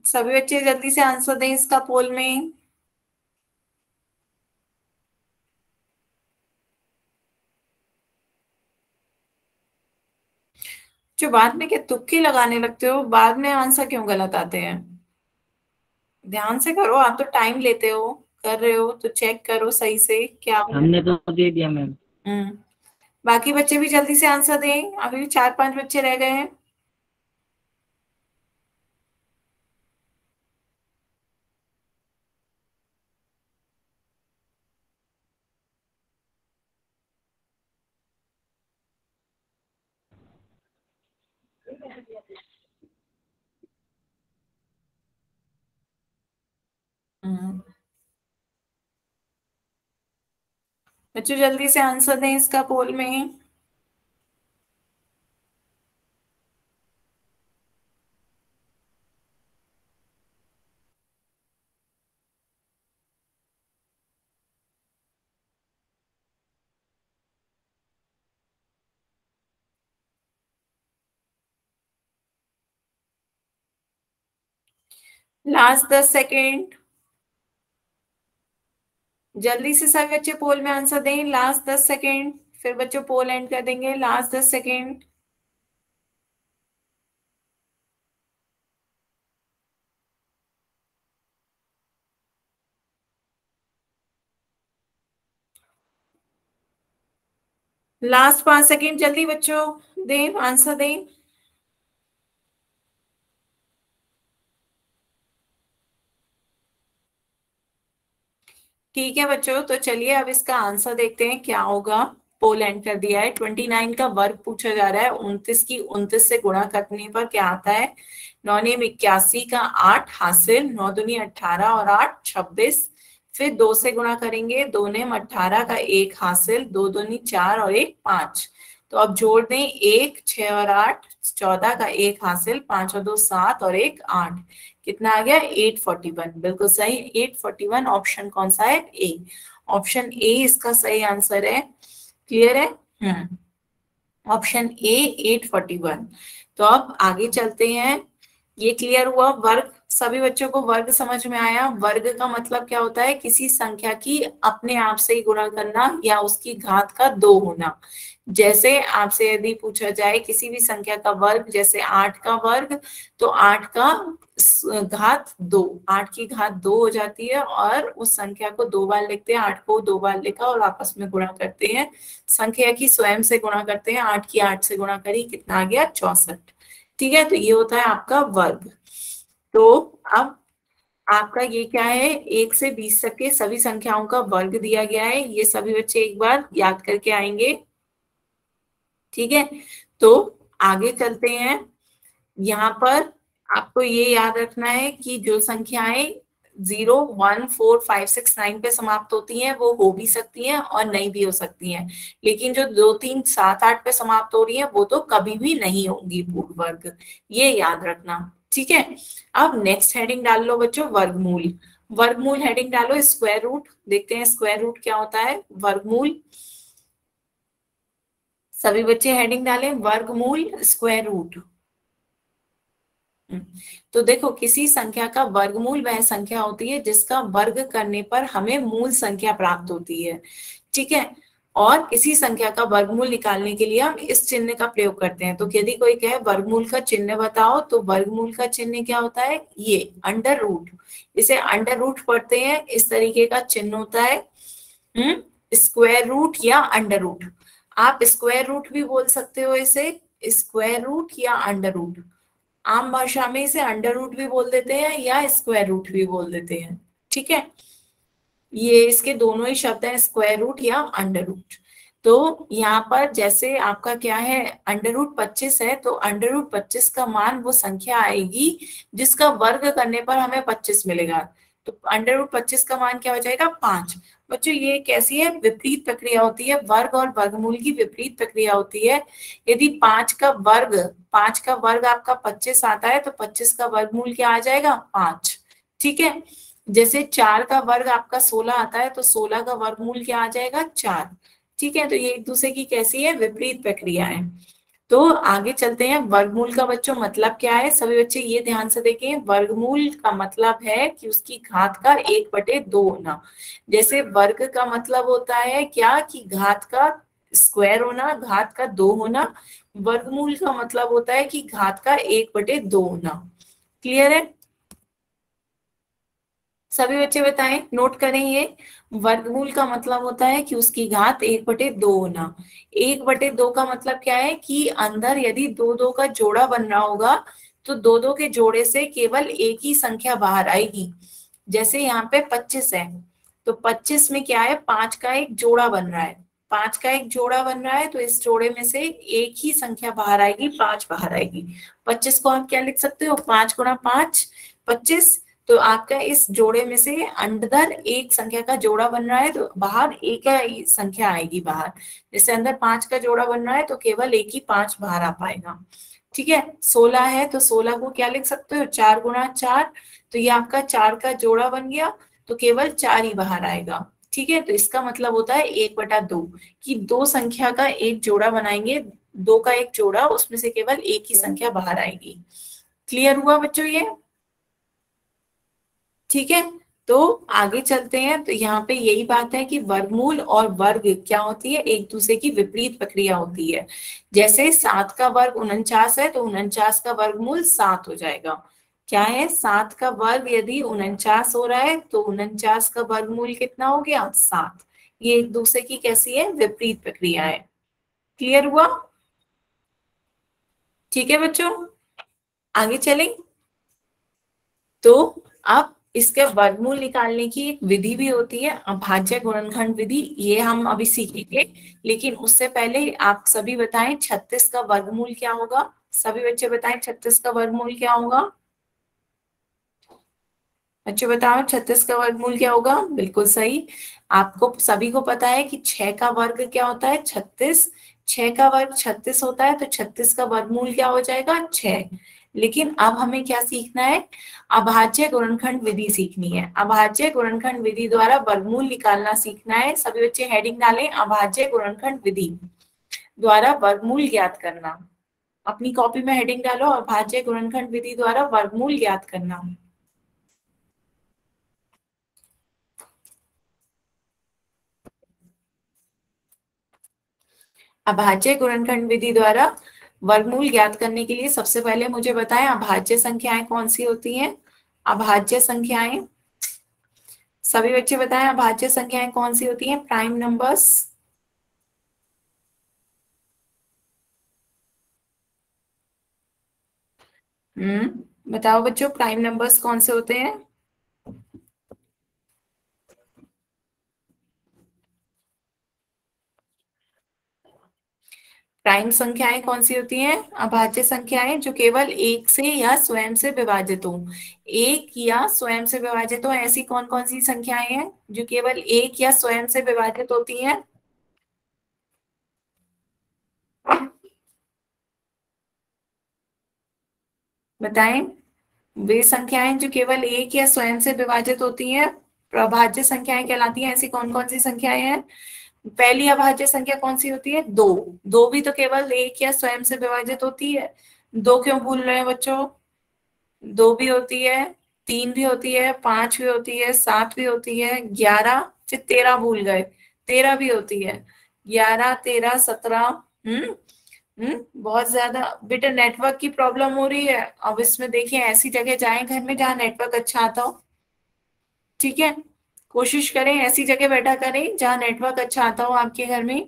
सभी बच्चे जल्दी से आंसर दें इसका पोल में। जो बाद में क्या तुक्के लगाने लगते हो, बाद में आंसर क्यों गलत आते हैं? ध्यान से करो, आप तो टाइम लेते हो, कर रहे हो तो चेक करो सही से क्या। हमने तो दे दिया मैम। हम्म बाकी बच्चे भी जल्दी से आंसर दें, अभी भी 4-5 बच्चे रह गए हैं। हम्म बच्चों जल्दी से आंसर दें इसका पोल में। Last 10 second. जल्दी से सभी बच्चे पोल में आंसर दें, लास्ट 10 सेकेंड, फिर बच्चों पोल एंड कर देंगे। Last 10 second. लास्ट 5 सेकेंड, जल्दी बच्चों दें, आंसर दें। ठीक है बच्चों, तो चलिए अब इसका आंसर देखते हैं क्या होगा। पोल एंड कर दिया है। 29 का वर्ग पूछा जा रहा है। 29 की 29 से गुणा करने पर क्या आता है? 9 81 का 8 हासिल, 9 दूनी 18 और 8 26। फिर 2 से गुणा करेंगे, 2 नेम 18 का 1 हासिल, 2 दूनी 4 और 1 5। तो अब जोड़ दें, 1 6 और 8 14 का 1 हासिल, 5 और 2 7 और 1 8। कितना आ गया? 841। बिल्कुल सही, 841। ऑप्शन कौन सा है? ए। ऑप्शन ए इसका सही आंसर है। क्लियर है? Option A 841। तो अब आगे चलते हैं। ये क्लियर हुआ। वर्ग, सभी बच्चों को वर्ग समझ में आया? वर्ग का मतलब क्या होता है? किसी संख्या की अपने आप से ही गुणा करना या उसकी घात का 2 होना। जैसे आपसे यदि पूछा जाए किसी भी संख्या का वर्ग, जैसे 8 का वर्ग, तो 8 का घात 2, 8 की घात 2 हो जाती है और उस संख्या को 2 बार लिखते हैं। 8 को 2 बार लिखा और आपस में गुणा करते हैं। संख्या की स्वयं से गुणा करते हैं। 8 की 8 से गुणा करी, कितना आ गया? 64। ठीक है, तो ये होता है आपका वर्ग। तो अब आपका ये क्या है? 1 से 20 तक के सभी संख्याओं का वर्ग दिया गया है। ये सभी बच्चे एक बार याद करके आएंगे। ठीक है, तो आगे चलते हैं। यहाँ पर आपको ये याद रखना है कि जो संख्याएं 0 1 4 5 6 9 पे समाप्त होती हैं वो हो भी सकती हैं और नहीं भी हो सकती हैं, लेकिन जो 2 3 7 8 पे समाप्त हो रही है वो तो कभी भी नहीं होंगी पूर्ण वर्ग। ये याद रखना। ठीक है, अब नेक्स्ट हेडिंग डाल लो बच्चों, वर्गमूल। वर्गमूल हेडिंग डालो। स्क्वायर रूट देखते हैं, स्क्वायर रूट क्या होता है? वर्गमूल। सभी बच्चे हेडिंग डालें, वर्गमूल स्क्वायर रूट। तो देखो, किसी संख्या का वर्गमूल वह संख्या होती है जिसका वर्ग करने पर हमें मूल संख्या प्राप्त होती है। ठीक है, और किसी संख्या का वर्गमूल निकालने के लिए हम इस चिन्ह का प्रयोग करते हैं। तो यदि कोई कहे वर्गमूल का चिन्ह बताओ, तो वर्गमूल का चिन्ह क्या होता है? ये अंडर रूट। इसे अंडर रूट पढ़ते हैं, इस तरीके का चिन्ह होता है। स्क्वायर रूट या अंडर रूट। आप स्क्वायर रूट भी बोल सकते हो इसे, स्क्वायर रूट या अंडर रूट। आम भाषा में इसे अंडर रूट भी बोल देते हैं या स्क्वायर रूट भी बोल देते हैं। ठीक है, ये इसके दोनों ही शब्द हैं, स्क्वायर रूट या अंडर रूट। तो यहाँ पर जैसे आपका क्या है, अंडर रूट 25 है, तो अंडर रूट 25 का मान वो संख्या आएगी जिसका वर्ग करने पर हमें 25 मिलेगा। तो अंडर रूट 25 का मान क्या हो जाएगा? 5। बच्चों ये कैसी है? विपरीत प्रक्रिया होती है। वर्ग और वर्गमूल की विपरीत प्रक्रिया होती है। यदि 5 का वर्ग आपका 25 आता है, तो 25 का वर्गमूल क्या आ जाएगा? 5। ठीक है, जैसे 4 का वर्ग आपका 16 आता है, तो 16 का वर्गमूल क्या आ जाएगा? 4। ठीक है, तो ये एक दूसरे की कैसी है? विपरीत प्रक्रिया है। तो आगे चलते हैं। वर्गमूल का बच्चों मतलब क्या है? सभी बच्चे ये ध्यान से देखें। वर्गमूल का मतलब है कि उसकी घात का 1/2 होना। जैसे वर्ग का मतलब होता है क्या? कि घात का स्क्वायर होना, घात का 2 होना। वर्गमूल का मतलब होता है कि घात का 1/2 होना। क्लियर है? सभी बच्चे बताएं, नोट करें ये। वर्गमूल का मतलब होता है कि उसकी घात 1/2 होना। 1/2 का मतलब क्या है? कि अंदर यदि दो दो का जोड़ा बन रहा होगा, तो दो दो के जोड़े से केवल एक ही संख्या बाहर आएगी। जैसे यहाँ पे 25 है, तो 25 में क्या है? 5 का एक जोड़ा बन रहा है। 5 का एक जोड़ा बन रहा है, तो इस जोड़े में से एक ही संख्या बाहर आएगी, 5 बाहर आएगी। 25 को आप क्या लिख सकते हो? 5 गुणा 5 25। तो आपका इस जोड़े में से अंदर एक संख्या का जोड़ा बन रहा है तो बाहर एक ही संख्या आएगी बाहर। जैसे अंदर 5 का जोड़ा बन रहा है तो केवल एक ही 5 बाहर आ पाएगा। ठीक है, 16 है तो 16 को क्या लिख सकते हो, 4 गुणा 4, तो ये आपका 4 का जोड़ा बन गया तो केवल 4 ही बाहर आएगा। ठीक है, तो इसका मतलब होता है 1/2 कि दो संख्या का एक जोड़ा बनाएंगे, दो का एक जोड़ा, उसमें से केवल एक ही संख्या बाहर आएगी। क्लियर हुआ बच्चों ये? ठीक है, तो आगे चलते हैं। तो यहाँ पे यही बात है कि वर्गमूल और वर्ग क्या होती है, एक दूसरे की विपरीत प्रक्रिया होती है। जैसे 7 का वर्ग 49 है तो 49 का वर्गमूल 7 हो जाएगा। क्या है, 7 का वर्ग यदि 49 हो रहा है तो 49 का वर्गमूल कितना हो गया, 7। ये एक दूसरे की कैसी है, विपरीत प्रक्रिया है। क्लियर हुआ? ठीक है बच्चों, आगे चलें। तो अब इसके वर्गमूल निकालने की एक विधि भी होती है, अभाज्य गुणनखंड विधि, ये हम अभी सीखेंगे। लेकिन उससे पहले आप सभी बताएं 36 का वर्गमूल क्या होगा। सभी बच्चे बताएं 36 का वर्गमूल क्या होगा। बच्चे बताओ 36 का वर्गमूल क्या होगा। बिल्कुल सही, आपको सभी को पता है कि 6 का वर्ग क्या होता है, 36। 6 का वर्ग 36 होता है तो 36 का वर्गमूल क्या हो जाएगा, 6। लेकिन अब हमें क्या सीखना है, अभाज्य गुणनखंड विधि सीखनी है। अभाज्य गुणनखंड विधि द्वारा वर्गमूल निकालना सीखना है। सभी बच्चे हेडिंग डालें, अभाज्य गुणनखंड विधि द्वारा वर्गमूल ज्ञात करना। अपनी कॉपी में हेडिंग डालो, अभाज्य गुणनखंड विधि द्वारा वर्गमूल ज्ञात करना। अभाज्य गुणनखंड विधि द्वारा वर्गमूल ज्ञात करने के लिए सबसे पहले मुझे बताएं अभाज्य संख्याएं कौन सी होती हैं। अभाज्य संख्याएं, सभी बच्चे बताएं अभाज्य संख्याएं कौन सी होती हैं, प्राइम नंबर्स। बताओ बच्चों, प्राइम नंबर्स कौन से होते हैं। प्राइम संख्याएं कौन सी होती हैं, अभाज्य संख्याएं जो केवल एक से या स्वयं से विभाजित हो। एक या स्वयं से विभाजित हो, ऐसी कौन कौन सी संख्याएं हैं जो केवल एक या स्वयं से विभाजित होती हैं। बताएं, वे संख्याएं जो केवल एक या स्वयं से विभाजित होती हैं प्रभाज्य संख्याएं कहलाती हैं। ऐसी कौन कौन सी संख्याएं हैं। पहली अभाज्य संख्या कौन सी होती है, दो। दो भी तो केवल एक या स्वयं से विभाजित होती है। दो क्यों भूल रहे हैं बच्चों, दो भी होती है, तीन भी होती है, पांच भी होती है, सात भी होती है, 11, फिर 13 भूल गए, 13 भी होती है, 11, 13, 17। बहुत ज्यादा बेटा नेटवर्क की प्रॉब्लम हो रही है। अब इसमें देखिए ऐसी जगह जाएं घर में जहाँ नेटवर्क अच्छा आता हो। ठीक है, कोशिश करें ऐसी जगह बैठा करें जहाँ नेटवर्क अच्छा आता हो आपके घर में।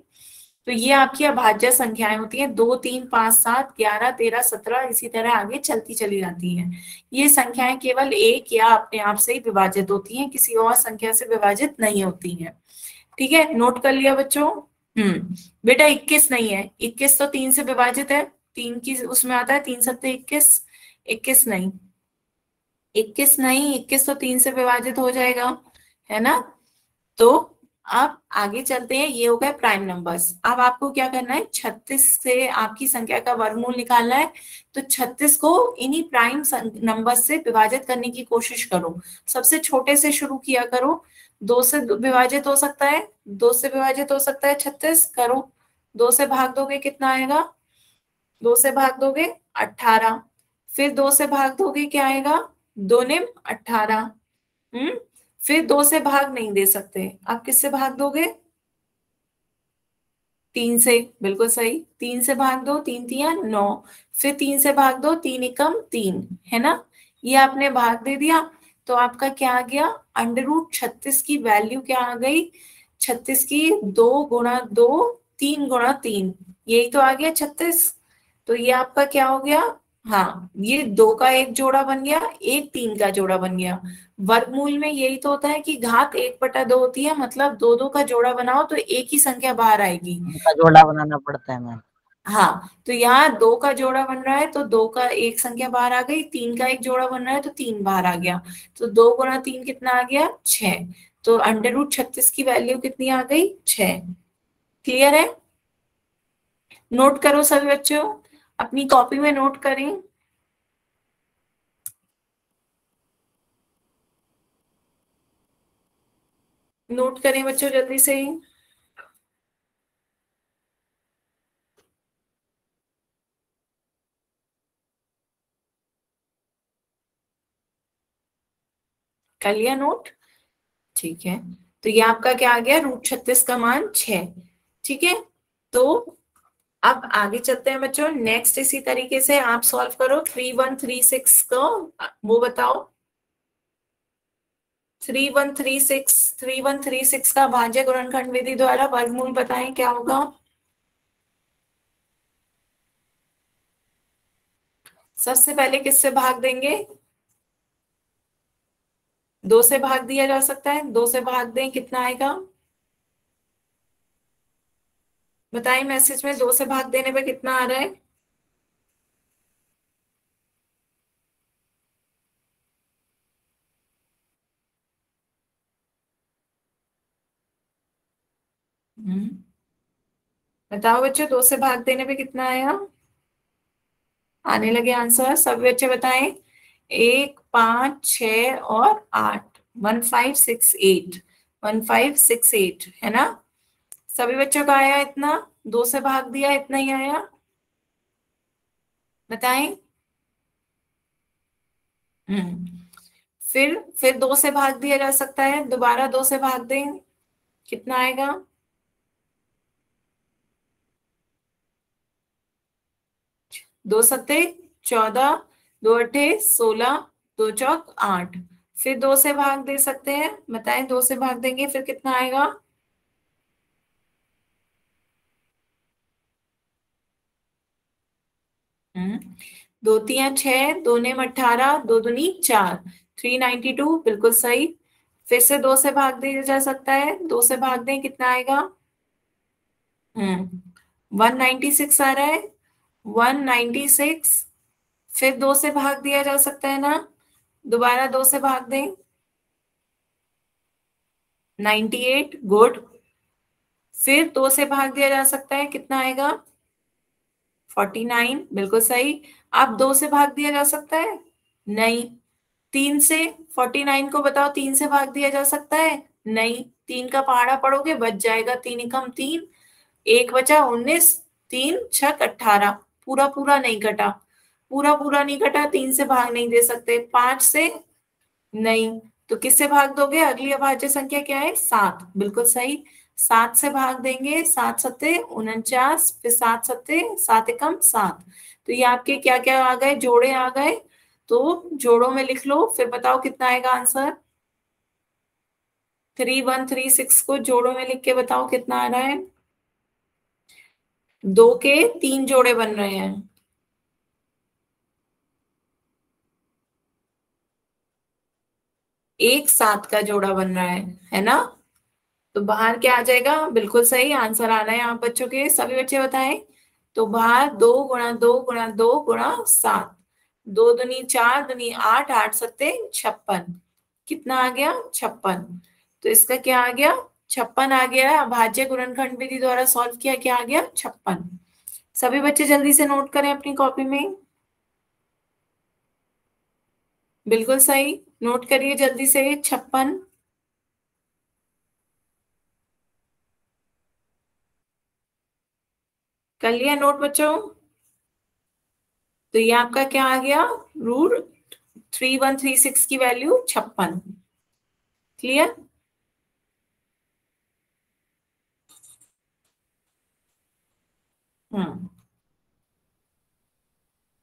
तो ये आपकी अभाज्य संख्याएं होती हैं, 2, 3, 5, 7, 11, 13, 17, इसी तरह आगे चलती चली जाती हैं। ये संख्याएं केवल एक या अपने आप से ही विभाजित होती हैं, किसी और संख्या से विभाजित नहीं होती हैं। ठीक है, नोट कर लिया बच्चों। बेटा 21 नहीं है, 21 तो 3 से विभाजित है, 3 की उसमें आता है 3 सत्ते 21। 21 नहीं, 21 नहीं, 21 तो 3 से विभाजित हो जाएगा, है ना। तो अब आगे चलते हैं, ये हो गए प्राइम नंबर्स। अब आपको क्या करना है, 36 से आपकी संख्या का वर्गमूल निकालना है। तो 36 को इन्हीं प्राइम नंबर से विभाजित करने की कोशिश करो। सबसे छोटे से शुरू किया करो। 2 से विभाजित हो सकता है, 2 से विभाजित हो सकता है 36, करो। 2 से भाग दोगे कितना आएगा, 2 से भाग दोगे 18, फिर 2 से भाग दोगे क्या आएगा, 2 निम 18। फिर 2 से भाग नहीं दे सकते, आप किससे भाग दोगे, 3 से। बिल्कुल सही, 3 से भाग दो, 3 तिया 9, फिर 3 से भाग दो, 3 एकम 3, है ना। ये आपने भाग दे दिया तो आपका क्या आ गया, √36 की वैल्यू क्या आ गई, 36 की 2 × 2, 3 × 3, यही तो आ गया 36। तो ये आपका क्या हो गया, हाँ ये 2 का एक जोड़ा बन गया, एक 3 का जोड़ा बन गया। वर्गमूल में यही तो होता है कि घात 1/2 होती है, मतलब 2 2 का जोड़ा बनाओ तो एक ही संख्या बाहर आएगी। उनका जोड़ा बनाना पड़ता है मैम। हाँ, तो यहाँ दो का जोड़ा बन रहा है तो दो का एक संख्या बाहर आ गई, तीन का एक जोड़ा बन रहा है तो तीन बाहर आ गया, तो 2 गुना 3 कितना आ गया, 6। तो √36 की वैल्यू कितनी आ गई, 6। क्लियर है? नोट करो सभी बच्चों, अपनी कॉपी में नोट करें। नोट करें बच्चों जल्दी से। कर लिया नोट? ठीक है, तो ये आपका क्या आ गया, √36 का मान 6। ठीक है, तो अब आगे चलते हैं बच्चों, नेक्स्ट इसी तरीके से आप सॉल्व करो 3136 को। वो बताओ 3136 का भाज्य गुणनखंड विधि द्वारा वर्गमूल बताएं क्या होगा। सबसे पहले किससे भाग देंगे, 2 से भाग दिया जा सकता है, 2 से भाग दें कितना आएगा, बताएं मैसेज में 2 से भाग देने पे कितना आ रहा है। हम्म, बताओ बच्चों 2 से भाग देने पे कितना आया, आने लगे आंसर, सब बच्चे बताएं। 1 5 6 और 8, 1568, 1568 है ना। सभी बच्चों का आया इतना, 2 से भाग दिया इतना ही आया, बताएं। हम्म, फिर 2 से भाग दिया जा सकता है, दोबारा 2 से भाग दें कितना आएगा, 2 सत्ते 14, 2 अट्ठे 16, 2 चौक 8। फिर 2 से भाग दे सकते हैं, बताएं 2 से भाग देंगे फिर कितना आएगा। हम्म, 2 3 6, 2 ने 18, 2 दूनी 4, 392 बिल्कुल सही। फिर से 2 से भाग दिया जा सकता है, 2 से भाग दें कितना आएगा। 196 आ रहा है, 196। फिर 2 से भाग दिया जा सकता है ना, दोबारा 2 से भाग दें, 98 गुड। फिर 2 से भाग दिया जा सकता है कितना आएगा, 49 बिल्कुल सही। अब 2 से भाग दिया जा सकता है, नहीं। 3 से, 49 को बताओ 3 से भाग दिया जा सकता है, नहीं। 3 का पहाड़ा पढ़ोगे बच जाएगा, 3 एकम 3, एक बचा 19, 3 6 18, पूरा पूरा नहीं कटा, पूरा पूरा नहीं कटा, 3 से भाग नहीं दे सकते। 5 से, नहीं। तो किससे भाग दोगे, अगली अभाज्य संख्या क्या है, 7 बिल्कुल सही। 7 से भाग देंगे, 7 सत्ते 49, फिर 7 सत्ते 7 एकम 7। तो ये आपके क्या क्या आ गए, जोड़े आ गए, तो जोड़ों में लिख लो, फिर बताओ कितना आएगा आंसर। 3136 को जोड़ों में लिख के बताओ कितना आ रहा है। 2 के 3 जोड़े बन रहे हैं, एक 7 का जोड़ा बन रहा है ना। तो बाहर क्या आ जाएगा, बिल्कुल सही आंसर आ रहा है आप बच्चों के, सभी बच्चे बताएं। तो बाहर 2 गुणा 2 गुणा 2 गुणा 7, 2 दूनी 4, दूनी 8, 8 सत्ते 56, कितना आ गया, 56। तो इसका क्या आ गया, 56 आ गया है। अभाज्य गुणनखंड विधि द्वारा सॉल्व किया, क्या आ गया, 56। सभी बच्चे जल्दी से नोट करें अपनी कॉपी में, बिल्कुल सही। नोट करिए जल्दी से, 56। कर लिया नोट बच्चों। तो ये आपका क्या आ गया, √3136 की वैल्यू 56। क्लियर? हम्म,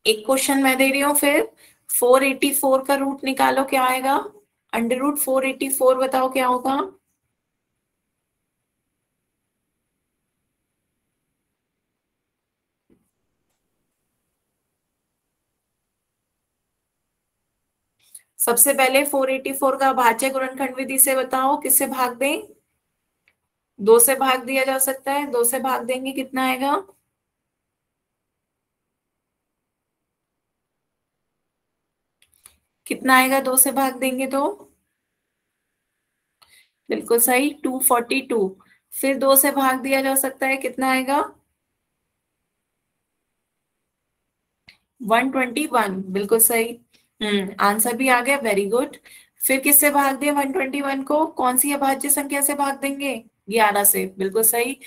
एक क्वेश्चन मैं दे रही हूँ फिर, 484 का रूट निकालो क्या आएगा, √484 बताओ क्या होगा। सबसे पहले 484 का भाज्य गुणनखंड विधि से बताओ किससे भाग दें, 2 से भाग दिया जा सकता है, 2 से भाग देंगे कितना आएगा, कितना आएगा 2 से भाग देंगे तो? बिल्कुल सही, 242। फिर 2 से भाग दिया जा सकता है, कितना आएगा? 121, बिल्कुल सही। आंसर भी आ गया, वेरी गुड। फिर किससे भाग दें 121 को? कौन सी अभाज्य संख्या से भाग देंगे? 11 से, बिल्कुल सही।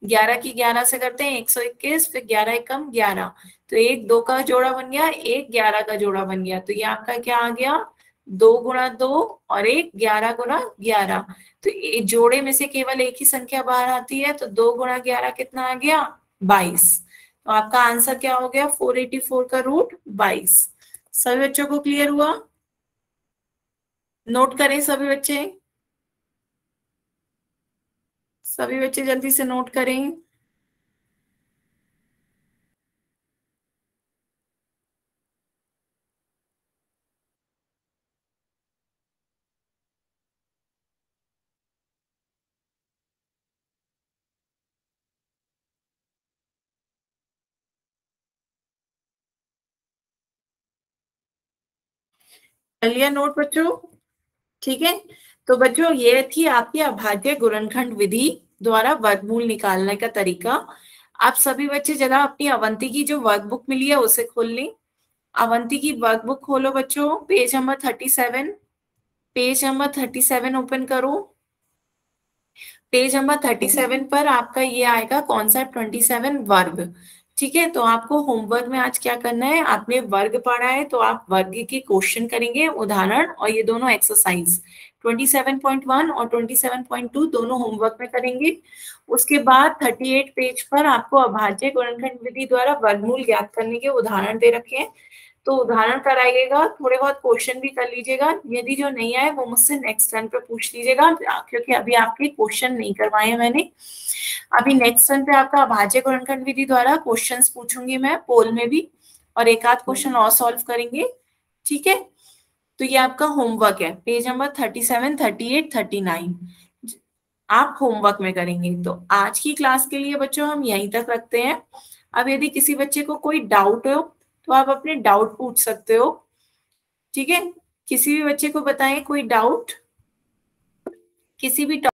11 की 11 से करते हैं 121, फिर 11 एकम 11, तो एक 2 का जोड़ा बन गया, एक 11 का जोड़ा बन गया, तो ये आपका क्या आ गया? 2 गुणा 2 और एक 11 गुणा 11। तो जोड़े में से केवल एक ही संख्या बाहर आती है, तो 2 गुणा 11 कितना आ गया? 22। तो आपका आंसर क्या हो गया? 484 का रूट 22। सभी बच्चों को क्लियर हुआ? नोट करें सभी बच्चे, सभी बच्चे जल्दी से नोट करें। कर लिया नोट बच्चों? ठीक है। तो बच्चों ये थी आपकी अभाज्य गुणनखंड विधि द्वारा वर्गमूल निकालने का तरीका। आप सभी बच्चे जरा अपनी अवंती की जो वर्कबुक मिली है उसे खोल लें। अवंती की वर्कबुक खोलो बच्चों, page number 37। Page number 37 open करो। पेज नंबर 37 पर आपका ये आएगा कॉन्सेप्ट 27 वर्ग। ठीक है, तो आपको होमवर्क में आज क्या करना है, आपने वर्ग पढ़ा है तो आप वर्ग के क्वेश्चन करेंगे, उदाहरण, और ये दोनों एक्सरसाइज 27.1 और 27.2 दोनों होमवर्क में करेंगे। उसके बाद 38 पेज पर आपको अभाज्य गुणनखंड विधि द्वारा वर्गमूल ज्ञात करने के उदाहरण दे रखे हैं, तो उदाहरण कराइएगा, थोड़े बहुत क्वेश्चन भी कर लीजिएगा। यदि जो नहीं आए वो मुझसे नेक्स्ट टर्न पे पूछ लीजिएगा, क्योंकि अभी आपके क्वेश्चन नहीं करवाए हैं मैंने। अभी नेक्स्ट टर्न पे आपका अभाज्य गुणनखंड विधि द्वारा क्वेश्चंस पूछूंगी मैं पोल में भी, और एक आध क्वेश्चन और सॉल्व करेंगे। ठीक है, तो ये आपका होमवर्क है, पेज नंबर 37, 38, 39 आप होमवर्क में करेंगे। तो आज की क्लास के लिए बच्चों हम यहीं तक रखते हैं। अब यदि किसी बच्चे को कोई डाउट हो तो आप अपने डाउट पूछ सकते हो। ठीक है, किसी भी बच्चे को बताएं कोई डाउट, किसी भी